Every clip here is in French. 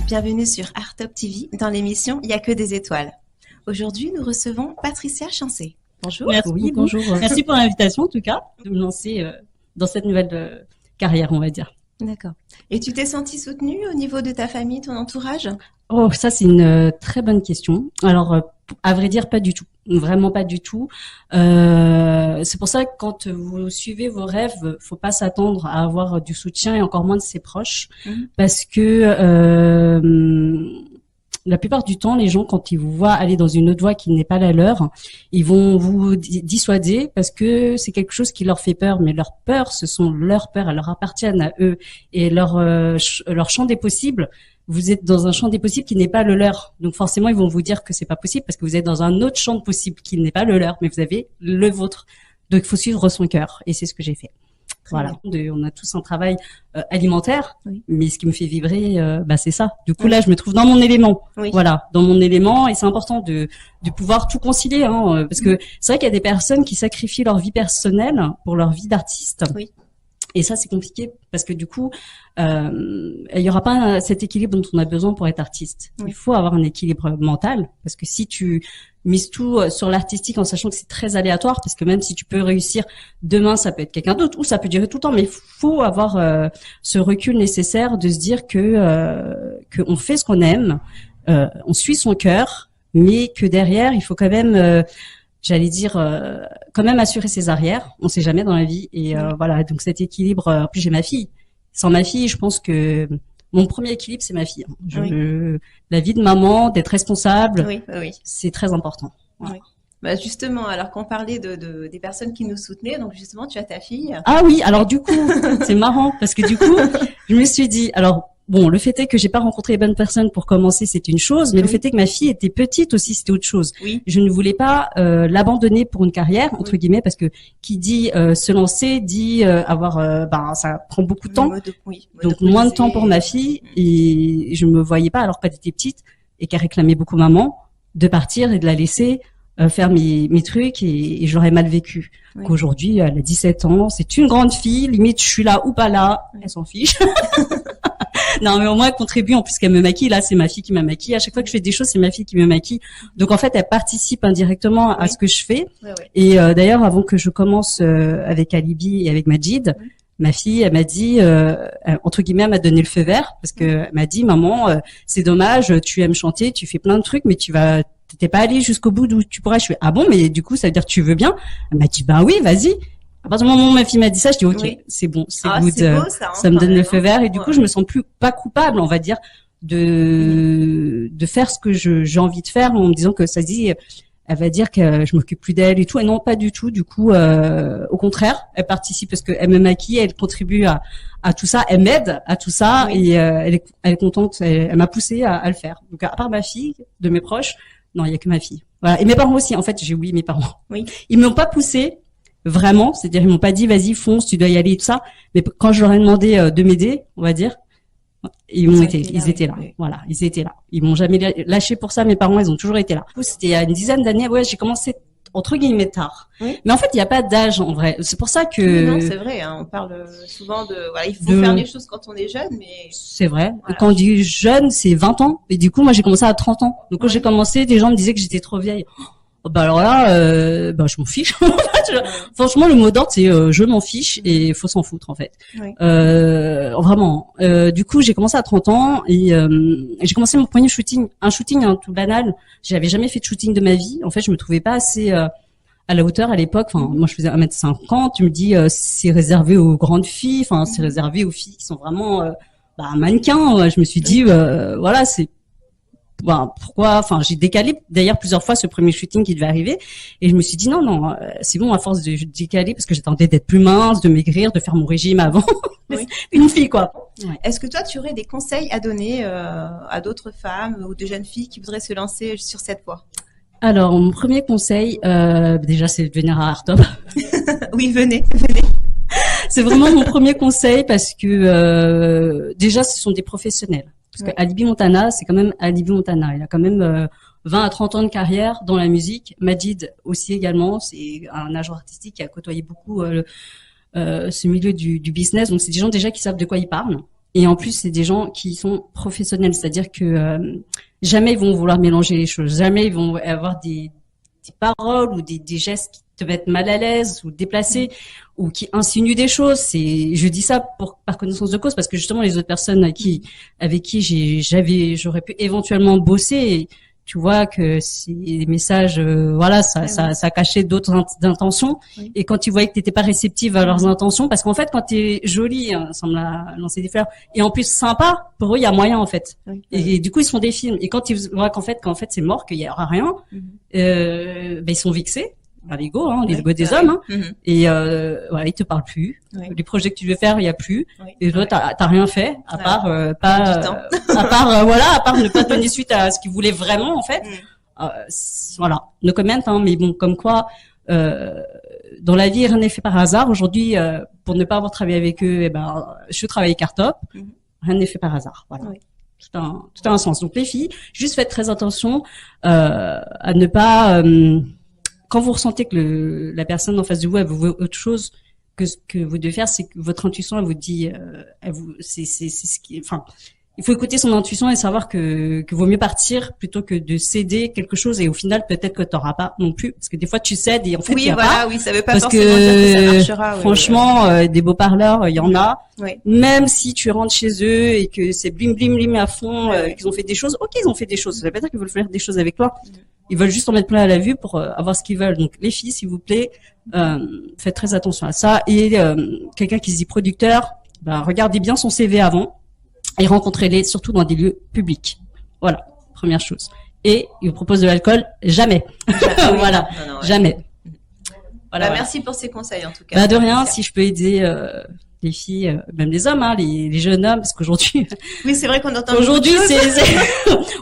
Bienvenue sur Art Top TV dans l'émission Il n'y a que des étoiles. Aujourd'hui, nous recevons Patricia Chancé. Bonjour. Merci, Oui, beaucoup. bonjour. Merci pour l'invitation, en tout cas, de me lancer dans cette nouvelle carrière, on va dire. D'accord. Et tu t'es sentie soutenue au niveau de ta famille, ton entourage? Oh, ça, c'est une très bonne question. Alors, à vrai dire, pas du tout. Vraiment pas du tout. C'est pour ça que quand vous suivez vos rêves, faut pas s'attendre à avoir du soutien et encore moins de ses proches, parce que la plupart du temps, les gens, quand ils vous voient aller dans une autre voie qui n'est pas la leur, ils vont vous dissuader parce que c'est quelque chose qui leur fait peur. Mais leurs peurs, ce sont leurs peurs, elles leur appartiennent à eux. Et leur champ des possibles, vous êtes dans un champ des possibles qui n'est pas le leur. Donc forcément, ils vont vous dire que c'est pas possible parce que vous êtes dans un autre champ de possibles qui n'est pas le leur, mais vous avez le vôtre. Donc il faut suivre son cœur. Et c'est ce que j'ai fait. Voilà, on a tous un travail alimentaire, oui. Mais ce qui me fait vibrer, c'est ça. Du coup, là, je me trouve dans mon élément. Oui. Voilà, dans mon élément, et c'est important de pouvoir tout concilier, parce que c'est vrai qu'il y a des personnes qui sacrifient leur vie personnelle pour leur vie d'artiste. Oui. Et ça, c'est compliqué parce que du coup, il y aura pas cet équilibre dont on a besoin pour être artiste. Oui. Il faut avoir un équilibre mental parce que si tu mises tout sur l'artistique en sachant que c'est très aléatoire, parce que même si tu peux réussir demain, ça peut être quelqu'un d'autre ou ça peut durer tout le temps, mais il faut avoir ce recul nécessaire de se dire que on fait ce qu'on aime, on suit son cœur, mais que derrière, il faut quand même j'allais dire quand même assurer ses arrières, on sait jamais dans la vie et voilà, donc cet équilibre. En plus j'ai ma fille. Sans ma fille, je pense que mon premier équilibre c'est ma fille. La vie de maman, d'être responsable, c'est très important. Voilà. Oui. Bah justement, alors qu'on parlait des personnes qui nous soutenaient, donc justement tu as ta fille. Ah oui, alors du coup, c'est marrant parce que du coup, je me suis dit alors bon, le fait est que j'ai pas rencontré les bonnes personnes pour commencer, c'est une chose, mais le fait est que ma fille était petite aussi, c'était autre chose. Oui. Je ne voulais pas l'abandonner pour une carrière entre guillemets, parce que qui dit se lancer dit avoir ça prend beaucoup de temps, donc moins de temps pour ma fille, et je me voyais pas alors qu'elle était petite et qu'elle réclamait beaucoup maman de partir et de la laisser faire mes trucs et j'aurais mal vécu. Oui. Qu'aujourd'hui, elle a 17 ans, c'est une grande fille, limite je suis là ou pas là, elle s'en fiche. Non, mais au moins elle contribue, en plus qu'elle me maquille. Là, c'est ma fille qui m'a maquillée. À chaque fois que je fais des choses, c'est ma fille qui me maquille. Donc en fait, elle participe indirectement à ce que je fais. Oui. Et d'ailleurs, avant que je commence avec Alibi et avec Majid, ma fille, elle m'a dit, entre guillemets, elle m'a donné le feu vert parce que elle m'a dit, maman, c'est dommage, tu aimes chanter, tu fais plein de trucs, mais t'es pas allé jusqu'au bout d'où tu pourrais. Je fais, ah bon, mais du coup, ça veut dire que tu veux bien? Elle m'a dit, ben oui, vas-y. À partir du moment où ma fille m'a dit ça, je dis ok, c'est bon, c'est good, c'est beau, ça me donne le feu vert et du coup je me sens pas coupable, on va dire, de faire ce que j'ai envie de faire en me disant que ça se dit, elle va dire que je m'occupe plus d'elle et tout, et non pas du tout. Du coup, au contraire, elle participe parce qu'elle me maquille, elle contribue à tout ça, elle m'aide à tout ça et elle est contente, elle m'a poussée à le faire. Donc à part ma fille, de mes proches, non, il y a que ma fille. Voilà, et mes parents aussi. En fait, j'ai oublié mes parents. Oui. Ils m'ont pas poussée. Vraiment, c'est-à-dire ils m'ont pas dit vas-y fonce, tu dois y aller et tout ça, mais quand je leur ai demandé de m'aider, on va dire, ils étaient là. Voilà, ils étaient là. Ils m'ont jamais lâché pour ça. Mes parents, ils ont toujours été là. Du coup, c'était il y a une dizaine d'années. Ouais, j'ai commencé entre guillemets tard. Oui. Mais en fait, il n'y a pas d'âge en vrai. C'est pour ça que. Non, c'est vrai. Hein, on parle souvent de. Voilà, il faut faire des choses quand on est jeune, mais. C'est vrai. Voilà. Quand on dit jeune, c'est 20 ans. Et du coup, moi, j'ai commencé à 30 ans. Donc quand j'ai commencé, des gens me disaient que j'étais trop vieille. Bah alors là, je m'en fiche. Franchement, le mot d'ordre c'est je m'en fiche et faut s'en foutre en fait. Oui. Vraiment. Du coup, j'ai commencé à 30 ans et j'ai commencé mon premier shooting, un shooting tout banal. J'avais jamais fait de shooting de ma vie. En fait, je me trouvais pas assez à la hauteur à l'époque. Enfin, moi, je faisais 1m50. Tu me dis c'est réservé aux grandes filles. Enfin, c'est réservé aux filles qui sont vraiment mannequins. Je me suis dit voilà, c'est pourquoi, enfin, j'ai décalé d'ailleurs plusieurs fois ce premier shooting qui devait arriver et je me suis dit non, c'est bon, à force de décaler parce que j'attendais d'être plus mince, de maigrir, de faire mon régime avant. Oui. Une fille quoi. Ouais. Est-ce que toi tu aurais des conseils à donner à d'autres femmes ou de jeunes filles qui voudraient se lancer sur cette voie? Alors, mon premier conseil, déjà, c'est de venir à Art Top. Oui, venez. C'est vraiment mon premier conseil parce que déjà, ce sont des professionnels. Parce que Alibi Montana, c'est quand même Alibi Montana. Il a quand même 20 à 30 ans de carrière dans la musique. Majid aussi également. C'est un agent artistique qui a côtoyé beaucoup ce milieu du business. Donc, c'est des gens déjà qui savent de quoi ils parlent. Et en plus, c'est des gens qui sont professionnels, c'est-à-dire que jamais ils vont vouloir mélanger les choses, jamais ils vont avoir des paroles ou des gestes qui te mettent mal à l'aise ou déplacés ou qui insinuent des choses. Je dis ça par connaissance de cause parce que justement les autres personnes avec qui j'aurais pu éventuellement bosser, tu vois que c'est des messages, voilà, ça cachait d'autres intentions. Oui. Et quand ils voyaient que t'étais pas réceptive à leurs intentions, parce qu'en fait, quand t'es jolie, hein, ça me l'a lancé des fleurs, et en plus sympa, pour eux, il y a moyen, en fait. Oui. Et du coup, ils se font des films. Et quand ils voient qu'en fait, c'est mort, qu'il y aura rien, ben, ils sont vexés. Bah, l'ego, hein, l'ego des hommes, hein. Et voilà, ils te parlent plus. Oui. Les projets que tu veux faire, il y a plus. Oui. Et toi, t'as rien fait à part à part ne pas donner suite à ce qu'ils voulaient vraiment en fait. Voilà, no comment, hein, mais bon, comme quoi dans la vie rien n'est fait par hasard. Aujourd'hui, pour ne pas avoir travaillé avec eux, eh ben, je travaille avec Artop. Rien n'est fait par hasard. Voilà. Oui. Tout a un sens. Donc les filles, juste faites très attention à ne pas quand vous ressentez que la personne en face de vous, elle vous veut autre chose que ce que vous devez faire, c'est que votre intuition, elle vous dit, c'est ce qui, enfin, il faut écouter son intuition et savoir que vaut mieux partir plutôt que de céder quelque chose et au final, peut-être que t'auras pas non plus, parce que des fois, tu cèdes et en fait, oui, voilà, oui, ça veut pas parce forcément dire que ça marchera. Franchement, des beaux parleurs, il y en a. Oui. Même si tu rentres chez eux et que c'est blim blim blim à fond, qu'ils ont fait des choses, ok, ils ont fait des choses. Ça veut pas dire qu'ils veulent faire des choses avec toi. Ils veulent juste en mettre plein à la vue pour avoir ce qu'ils veulent. Donc les filles, s'il vous plaît, faites très attention à ça. Et quelqu'un qui se dit producteur, ben, regardez bien son CV avant et rencontrez-les surtout dans des lieux publics. Voilà, première chose. Et il vous propose de l'alcool, jamais. Voilà, non, jamais. Voilà, merci pour ces conseils en tout cas. Bah, de rien, si je peux aider les filles, même les hommes, hein, les jeunes hommes, parce qu'aujourd'hui. Oui, c'est vrai qu'on entend. Aujourd'hui,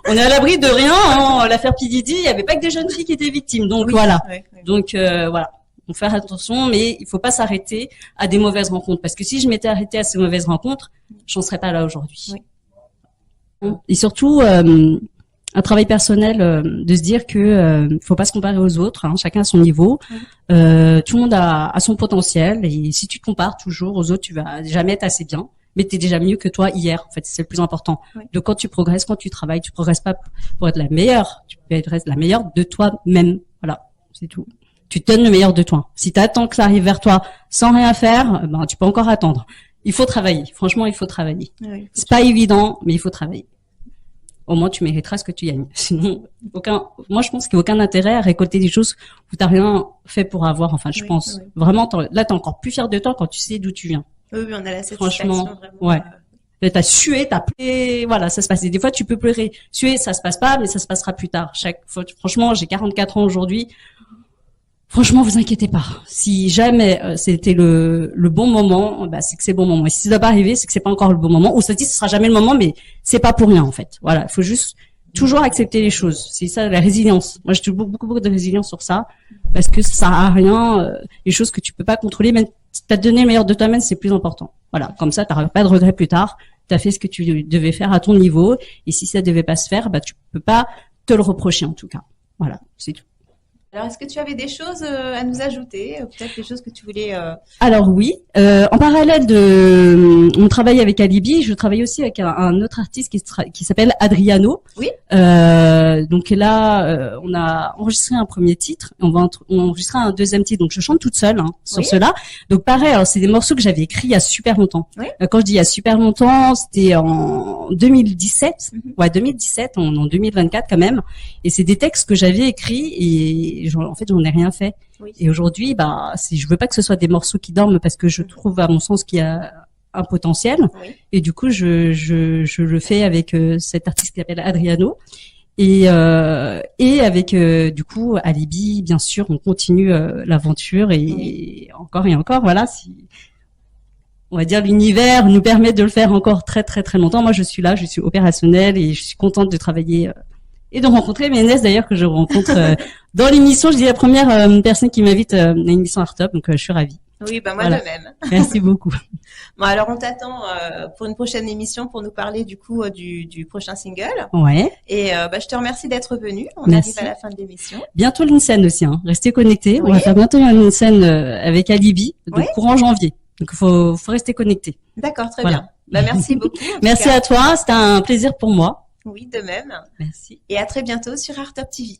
on est à l'abri de rien. Hein. L'affaire Pididi, il n'y avait pas que des jeunes filles qui étaient victimes. Donc voilà. Oui. Donc voilà. On fait attention, mais il faut pas s'arrêter à des mauvaises rencontres, parce que si je m'étais arrêtée à ces mauvaises rencontres, j'en serais pas là aujourd'hui. Oui. Et surtout, un travail personnel, de se dire que faut pas se comparer aux autres. Hein, chacun à son niveau. Tout le monde a son potentiel, et si tu te compares toujours aux autres, tu vas jamais être assez bien. Mais tu es déjà mieux que toi hier. En fait, c'est le plus important. Oui. Donc quand tu progresses, quand tu travailles, tu progresses pas pour être la meilleure. Tu peux être la meilleure de toi-même. Voilà, c'est tout. Tu te donnes le meilleur de toi. Si tu attends que ça arrive vers toi sans rien faire, ben tu peux encore attendre. Il faut travailler. Franchement, il faut travailler. Oui, c'est pas évident, mais il faut travailler. Au moins, tu mériteras ce que tu gagnes. Sinon, moi, je pense qu'il n'y a aucun intérêt à récolter des choses où t'as rien fait pour avoir. Enfin, je pense. Oui. Vraiment, là, t'es encore plus fier de toi quand tu sais d'où tu viens. Oui, on a la satisfaction. Franchement, vraiment, ouais. T'as sué, t'as pleuré, voilà, ça se passe. Et des fois, tu peux pleurer. Suer, ça se passe pas, mais ça se passera plus tard. Franchement, j'ai 44 ans aujourd'hui. Franchement, vous inquiétez pas. Si jamais c'était le bon moment, bah c'est que c'est le bon moment. Et si ça doit pas arriver, c'est que c'est pas encore le bon moment. Ou ça dit, ce sera jamais le moment, mais c'est pas pour rien en fait. Voilà, il faut juste toujours accepter les choses. C'est ça la résilience. Moi, j'ai beaucoup de résilience sur ça, parce que ça sert à rien. Les choses que tu peux pas contrôler, même si t'as donné le meilleur de toi-même, c'est plus important. Voilà, comme ça, t'auras pas de regrets plus tard. T'as fait ce que tu devais faire à ton niveau, et si ça devait pas se faire, bah tu peux pas te le reprocher en tout cas. Voilà, c'est tout. Alors, est-ce que tu avais des choses à nous ajouter, peut-être des choses que tu voulais Alors oui, en parallèle de mon travail avec Alibi, je travaille aussi avec un autre artiste qui s'appelle Adriano. Oui. Donc là, on a enregistré un premier titre, et on va enregistrer un deuxième titre. Donc je chante toute seule sur cela. Donc pareil, alors c'est des morceaux que j'avais écrits il y a super longtemps. Oui. Quand je dis il y a super longtemps, c'était en 2017. Ouais, 2017, en 2024 quand même. Et c'est des textes que j'avais écrits et en fait, j'en ai rien fait. Oui. Et aujourd'hui, bah, je veux pas que ce soit des morceaux qui dorment, parce que je trouve, à mon sens, qu'il y a un potentiel. Oui. Et du coup, je le fais avec cet artiste qui s'appelle Adriano. Et avec, du coup, Alibi, bien sûr, on continue l'aventure et encore et encore, voilà. On va dire, l'univers nous permet de le faire encore très, très, très longtemps. Moi, je suis là, je suis opérationnelle et je suis contente de travailler et de rencontrer Ménès, d'ailleurs, que je rencontre dans l'émission. Je dis la première personne qui m'invite à une émission Artop, donc je suis ravie. Oui, bah moi de même. Merci beaucoup. Bon, alors on t'attend pour une prochaine émission pour nous parler du coup du prochain single. Ouais. Et bah je te remercie d'être venu. On arrive à la fin de l'émission. Bientôt l'INSEN aussi, hein. Restez connectés. Oui. On va faire bientôt une scène avec Alibi, donc courant janvier. Donc, faut rester connecté. D'accord, très Voilà. bien. Bah, merci beaucoup. en tout Merci cas. à toi. C'était un plaisir pour moi. Oui, de même. Merci. Et à très bientôt sur Art Up TV.